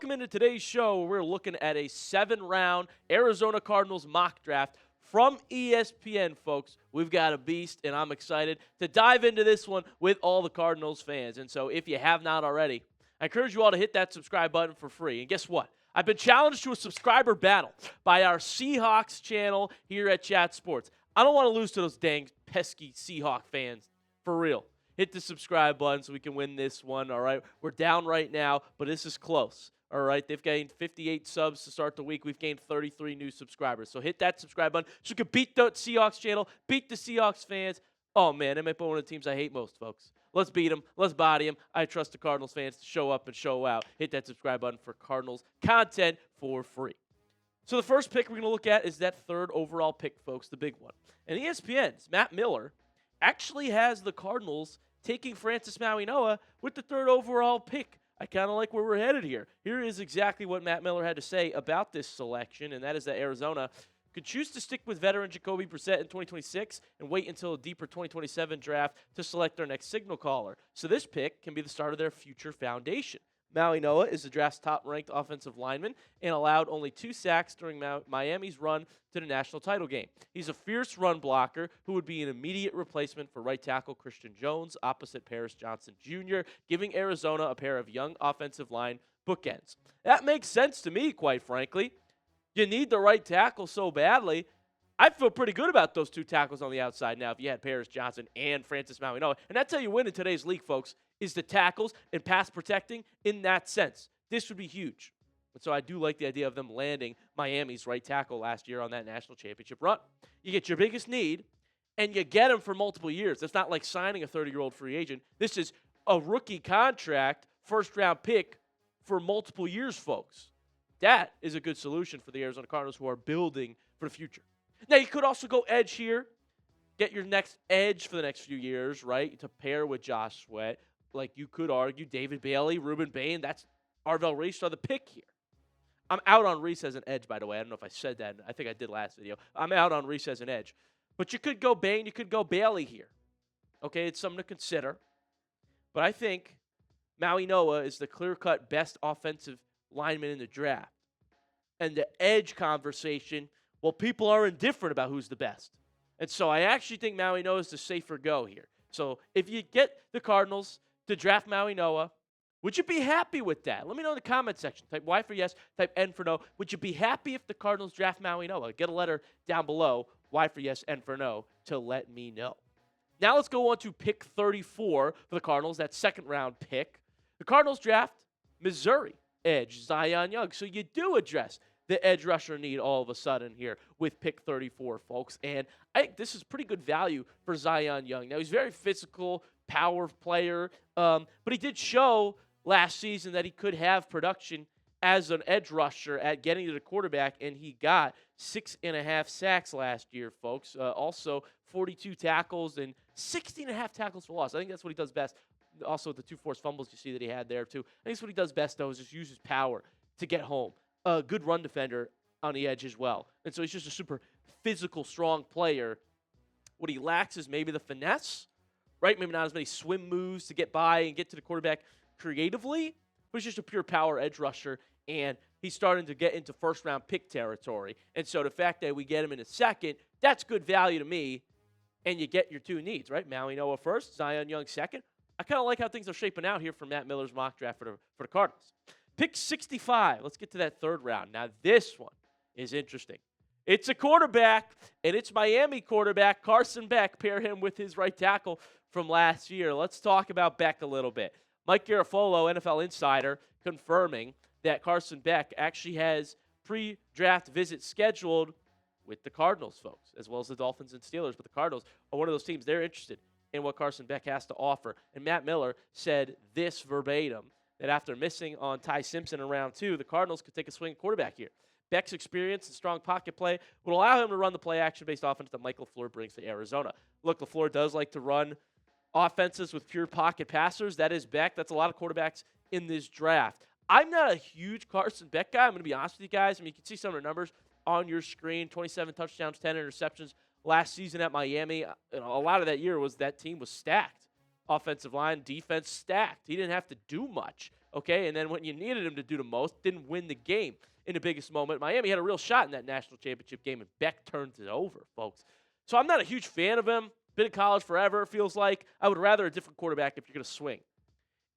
welcome into today's show. We're looking at a 7-round Arizona Cardinals mock draft from ESPN, folks. We've got a beast, and I'm excited to dive into this one with all the Cardinals fans. And so if you have not already, I encourage you all to hit that subscribe button for free. And guess what? I've been challenged to a subscriber battle by our Seahawks channel here at Chat Sports. I don't want to lose to those dang pesky Seahawk fans, for real. Hit the subscribe button so we can win this one, all right? We're down right now, but this is close, all right? They've gained 58 subs to start the week. We've gained 33 new subscribers. So hit that subscribe button so you can beat the Seahawks channel, beat the Seahawks fans. Oh, man, they might be one of the teams I hate most, folks. Let's beat them. Let's body them. I trust the Cardinals fans to show up and show out. Hit that subscribe button for Cardinals content for free. So the first pick we're going to look at is that third overall pick, folks, the big one. And ESPN's Matt Miller actually has the Cardinals taking Francis Mauigoa with the third overall pick. I kind of like where we're headed here. Here is exactly what Matt Miller had to say about this selection, and that is that Arizona could choose to stick with veteran Jacoby Brissett in 2026 and wait until a deeper 2027 draft to select their next signal caller. So this pick can be the start of their future foundation. Mauigoa is the draft's top-ranked offensive lineman and allowed only 2 sacks during Miami's run to the national title game. He's a fierce run blocker who would be an immediate replacement for right tackle Christian Jones opposite Paris Johnson Jr., giving Arizona a pair of young offensive line bookends. That makes sense to me, quite frankly. You need the right tackle so badly. I feel pretty good about those 2 tackles on the outside now if you had Paris Johnson and Francis Mauigoa. And that's how you win in today's league, folks, is the tackles and pass protecting in that sense. This would be huge. And so I do like the idea of them landing Miami's right tackle last year on that national championship run. You get your biggest need, and you get him for multiple years. It's not like signing a 30-year-old free agent. This is a rookie contract, first-round pick for multiple years, folks. That is a good solution for the Arizona Cardinals who are building for the future. Now, you could also go edge here. Get your next edge for the next few years, right, to pair with Josh Sweat. Like you could argue David Bailey, Ruben Bain, that's Arvell Reese are the pick here. I'm out on Reese as an edge, by the way. I don't know if I said that. I think I did last video. I'm out on Reese as an edge. But you could go Bain, you could go Bailey here. Okay, it's something to consider. But I think Mauigoa is the clear-cut best offensive lineman in the draft. And the edge conversation, well, people are indifferent about who's the best. And so I actually think Mauigoa is the safer go here. So if you get the Cardinals to draft Mauigoa, would you be happy with that? Let me know in the comment section. Type Y for yes, type N for no. Would you be happy if the Cardinals draft Mauigoa? Get a letter down below, Y for yes, N for no, to let me know. Now let's go on to pick 34 for the Cardinals, that second-round pick. The Cardinals draft Missouri edge Zion Young. So you do address the edge rusher need all of a sudden here with pick 34, folks. And I think this is pretty good value for Zion Young. Now, he's very physical, power player, but he did show last season that he could have production as an edge rusher at getting to the quarterback, and he got 6.5 sacks last year, folks. Also, 42 tackles and 16.5 tackles for loss. I think that's what he does best. Also, the 2 forced fumbles you see that he had there, too. I think that's what he does best, though, is just use his power to get home. A good run defender on the edge as well. And so he's just a super physical, strong player. What he lacks is maybe the finesse, right? Maybe not as many swim moves to get by and get to the quarterback creatively, but he's just a pure power edge rusher, and he's starting to get into first-round pick territory. And so the fact that we get him in a second, that's good value to me, and you get your 2 needs, right? Mauigoa first, Zion Young second. I kind of like how things are shaping out here from Matt Miller's mock draft for the Cardinals. Pick 65. Let's get to that third round. Now, this one is interesting. It's a quarterback, and it's Miami quarterback Carson Beck. Pair him with his right tackle from last year. Let's talk about Beck a little bit. Mike Garafolo, NFL insider, confirming that Carson Beck actually has pre-draft visits scheduled with the Cardinals, folks, as well as the Dolphins and Steelers. But the Cardinals are one of those teams. They're interested in what Carson Beck has to offer. And Matt Miller said this verbatim, that after missing on Ty Simpson in round 2, the Cardinals could take a swing quarterback here. Beck's experience and strong pocket play would allow him to run the play-action-based offense that Mike LaFleur brings to Arizona. Look, LaFleur does like to run offenses with pure pocket passers. That is Beck. That's a lot of quarterbacks in this draft. I'm not a huge Carson Beck guy. I'm going to be honest with you guys. I mean, you can see some of the numbers on your screen. 27 touchdowns, 10 interceptions last season at Miami. A lot of that year was that team was stacked. Offensive line, defense stacked. He didn't have to do much, okay? And then when you needed him to do the most, didn't win the game in the biggest moment. Miami had a real shot in that national championship game, and Beck turns it over, folks. So I'm not a huge fan of him. Been in college forever, it feels like. I would rather a different quarterback if you're going to swing.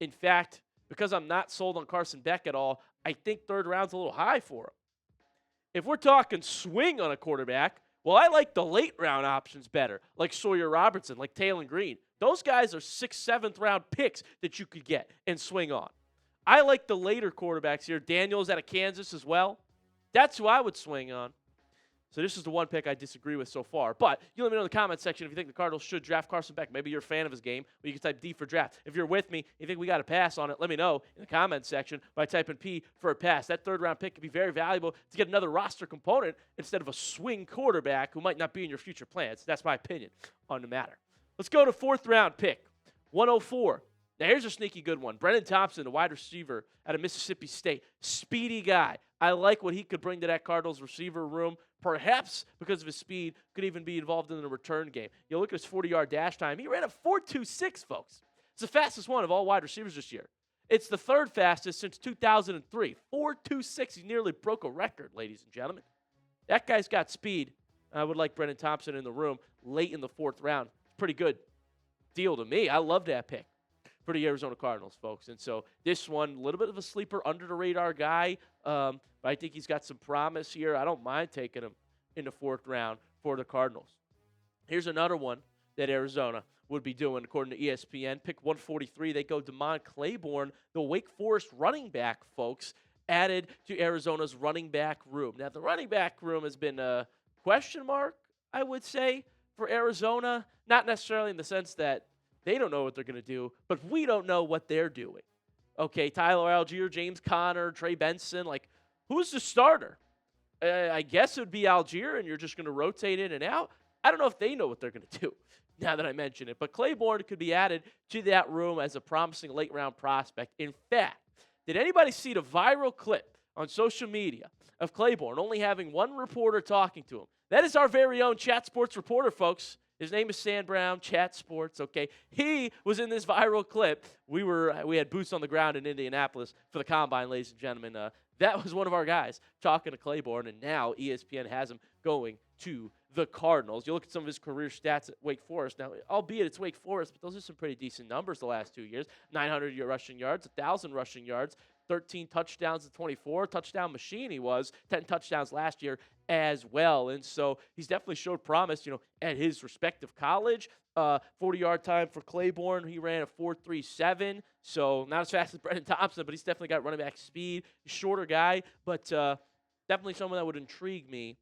In fact, because I'm not sold on Carson Beck at all, I think third round's a little high for him. If we're talking swing on a quarterback, well, I like the late round options better, like Sawyer Robertson, like Taylor Green. Those guys are 6th, 7th round picks that you could get and swing on. I like the later quarterbacks here. Daniels out of Kansas as well. That's who I would swing on. So this is the one pick I disagree with so far. But you let me know in the comment section if you think the Cardinals should draft Carson Beck. Maybe you're a fan of his game, but you can type D for draft. If you're with me, you think we got to pass on it, let me know in the comment section by typing P for a pass. That third-round pick could be very valuable to get another roster component instead of a swing quarterback who might not be in your future plans. That's my opinion on the matter. Let's go to fourth-round pick, 104. Now, here's a sneaky good one. Brennan Thompson, the wide receiver out of Mississippi State. Speedy guy. I like what he could bring to that Cardinals receiver room. Perhaps because of his speed, could even be involved in the return game. You look at his 40-yard dash time. He ran a 4.26, folks. It's the fastest one of all wide receivers this year. It's the third fastest since 2003. 4.26. He nearly broke a record, ladies and gentlemen. That guy's got speed. I would like Brennan Thompson in the room late in the fourth round. Pretty good deal to me. I love that pick for the Arizona Cardinals, folks. And so this one, a little bit of a sleeper, under-the-radar guy, but I think he's got some promise here. I don't mind taking him in the fourth round for the Cardinals. Here's another one that Arizona would be doing, according to ESPN. Pick 143, they go Damon Claiborne, the Wake Forest running back, folks, added to Arizona's running back room. Now, the running back room has been a question mark, I would say, for Arizona. Not necessarily in the sense that they don't know what they're going to do, but we don't know what they're doing. Okay, Tyler Algier, James Conner, Trey Benson, like, who's the starter? I guess it would be Algier, and you're just going to rotate in and out. I don't know if they know what they're going to do now that I mention it, but Claiborne could be added to that room as a promising late-round prospect. In fact, did anybody see the viral clip on social media of Claiborne only having one reporter talking to him? That is our very own Chat Sports reporter, folks. His name is Sam Brown, Chat Sports, okay? He was in this viral clip. We had boots on the ground in Indianapolis for the Combine, ladies and gentlemen. That was one of our guys talking to Claiborne, and now ESPN has him going to the Cardinals. You look at some of his career stats at Wake Forest. Now, albeit it's Wake Forest, but those are some pretty decent numbers the last 2 years. 900 rushing yards, 1,000 rushing yards, 13 touchdowns to 24. Touchdown machine he was. 10 touchdowns last year as well. And so he's definitely showed promise, at his respective college. 40-yard time for Claiborne. He ran a 4.37. So not as fast as Brennan Thompson, but he's definitely got running back speed. He's a shorter guy, but definitely someone that would intrigue me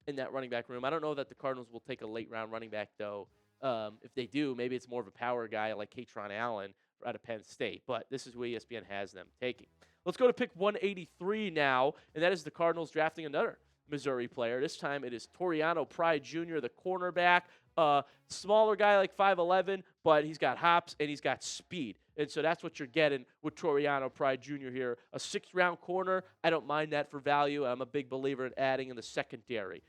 in that running back room. I don't know that the Cardinals will take a late-round running back, though. If they do, maybe it's more of a power guy like Katron Allen out of Penn State. But this is where ESPN has them taking. Let's go to pick 183 now, and that is the Cardinals drafting another Missouri player. This time it is Toriano Pride Jr., the cornerback. Smaller guy, like 5'11", but he's got hops and he's got speed. And so that's what you're getting with Toriano Pride Jr. here. A sixth-round corner, I don't mind that for value. I'm a big believer in adding in the secondary.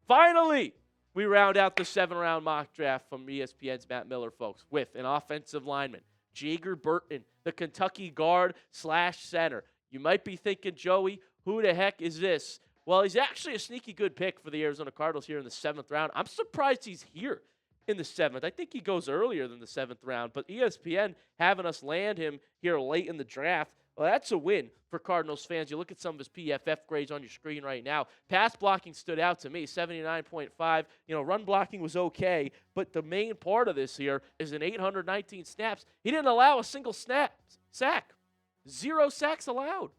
Finally, we round out the 7-round mock draft from ESPN's Matt Miller, folks, with an offensive lineman, Jager Burton, the Kentucky guard/center. You might be thinking, Joey, who the heck is this? Well, he's actually a sneaky good pick for the Arizona Cardinals here in the 7th round. I'm surprised he's here in the 7th. I think he goes earlier than the 7th round, but ESPN having us land him here late in the draft, well, that's a win for Cardinals fans. You look at some of his PFF grades on your screen right now. Pass blocking stood out to me, 79.5. Run blocking was okay, but the main part of this here is in 819 snaps, he didn't allow a single sack. 0 sacks allowed.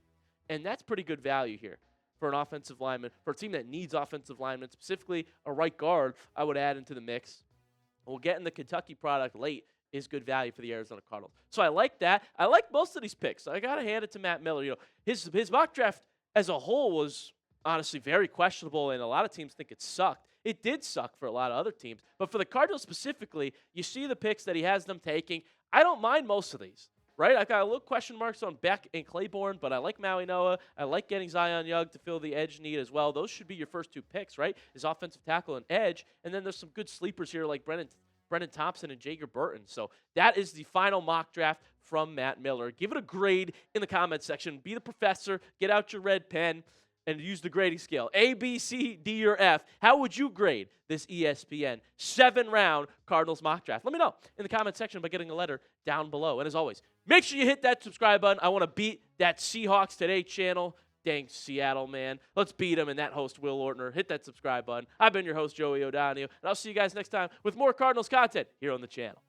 And that's pretty good value here for an offensive lineman, for a team that needs offensive linemen, specifically a right guard, I would add into the mix. We'll get in the Kentucky product late is good value for the Arizona Cardinals. So I like that. I like most of these picks. I got to hand it to Matt Miller. His mock draft as a whole was honestly very questionable, and a lot of teams think it sucked. It did suck for a lot of other teams. But for the Cardinals specifically, you see the picks that he has them taking. I don't mind most of these. Right? I've got a little question marks on Beck and Claiborne, but I like Mauigoa. I like getting Zion Young to fill the edge need as well. Those should be your first 2 picks, right? Is offensive tackle and edge. And then there's some good sleepers here like Brennan Brennan Thompson and Jager Burton. So that is the final mock draft from Matt Miller. Give it a grade in the comments section. Be the professor. Get out your red pen and use the grading scale. A, B, C, D, or F. How would you grade this ESPN 7-round Cardinals mock draft? Let me know in the comment section by getting a letter down below. And as always, make sure you hit that subscribe button. I want to beat that Seahawks Today channel. Dang Seattle, man. Let's beat them and that host, Will Ortner. Hit that subscribe button. I've been your host, Joey O'Donoghue, and I'll see you guys next time with more Cardinals content here on the channel.